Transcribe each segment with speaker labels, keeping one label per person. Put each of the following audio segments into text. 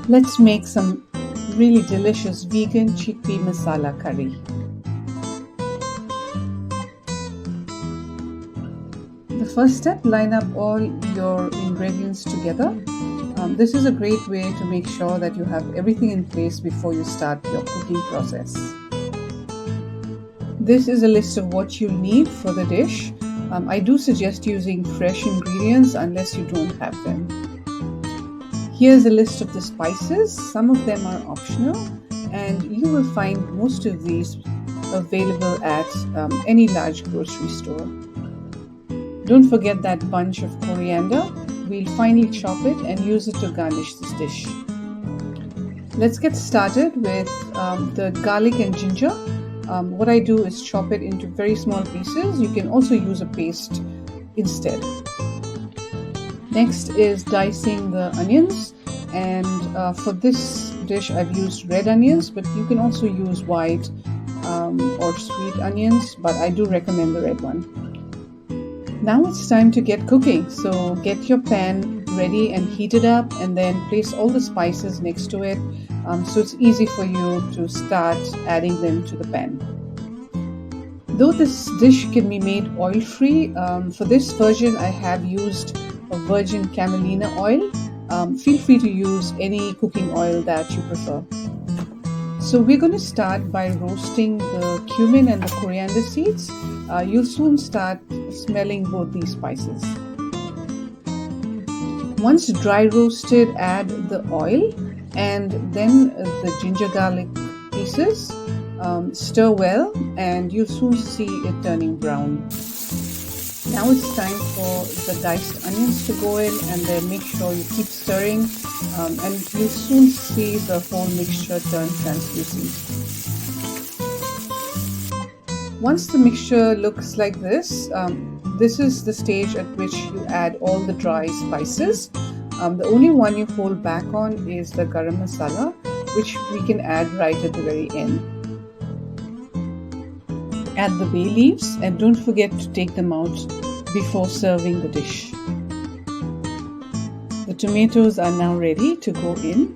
Speaker 1: Let's make some really delicious vegan chickpea masala curry. The first step, line up all your ingredients together. This is a great way to make sure that you have everything in place before you start your cooking process. This is a list of what you'll need for the dish. I do suggest using fresh ingredients unless you don't have them. Here's a list of the spices. Some of them are optional, and you will find most of these available at any large grocery store. Don't forget that bunch of coriander. We'll finely chop it and use it to garnish this dish. Let's get started with the garlic and ginger. What I do is chop it into very small pieces. You can also use a paste instead. Next is dicing the onions, and for this dish I've used red onions, but you can also use white or sweet onions, but I do recommend the red one. Now it's time to get cooking. So get your pan ready and heat it up, and then place all the spices next to it so it's easy for you to start adding them to the pan. Though this dish can be made oil-free, for this version I have used a virgin camelina oil. Feel free to use any cooking oil that you prefer. So we're going to start by roasting the cumin and the coriander seeds. You'll soon start smelling both these spices. Once dry roasted, add the oil and then the ginger garlic pieces. Stir well and you'll soon see it turning brown. Now it's time for the diced onions to go in, and then make sure you keep stirring and you'll soon see the whole mixture turn translucent. Once the mixture looks like this, this is the stage at which you add all the dry spices. The only one you hold back on is the garam masala, which we can add right at the very end. Add the bay leaves and don't forget to take them out before serving the dish. The tomatoes are now ready to go in.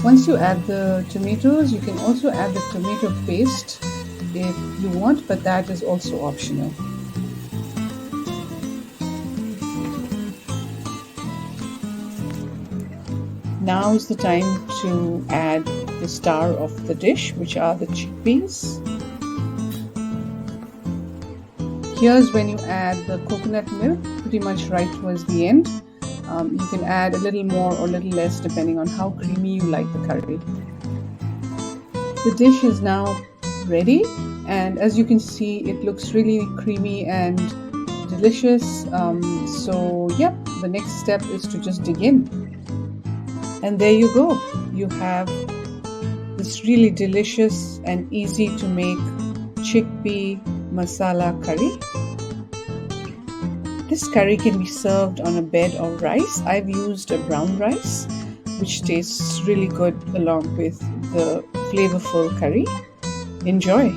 Speaker 1: Once you add the tomatoes, you can also add the tomato paste if you want, but that is also optional. Now is the time to add the star of the dish, which are the chickpeas. Here's when you add the coconut milk, pretty much right towards the end. You can add a little more or a little less depending on how creamy you like the curry. The dish is now ready, and as you can see, it looks really creamy and delicious. So yep, the next step is to just dig in. And there you go. You have this really delicious and easy to make chickpea masala curry. This curry can be served on a bed of rice. I've used a brown rice, which tastes really good along with the flavorful curry. Enjoy!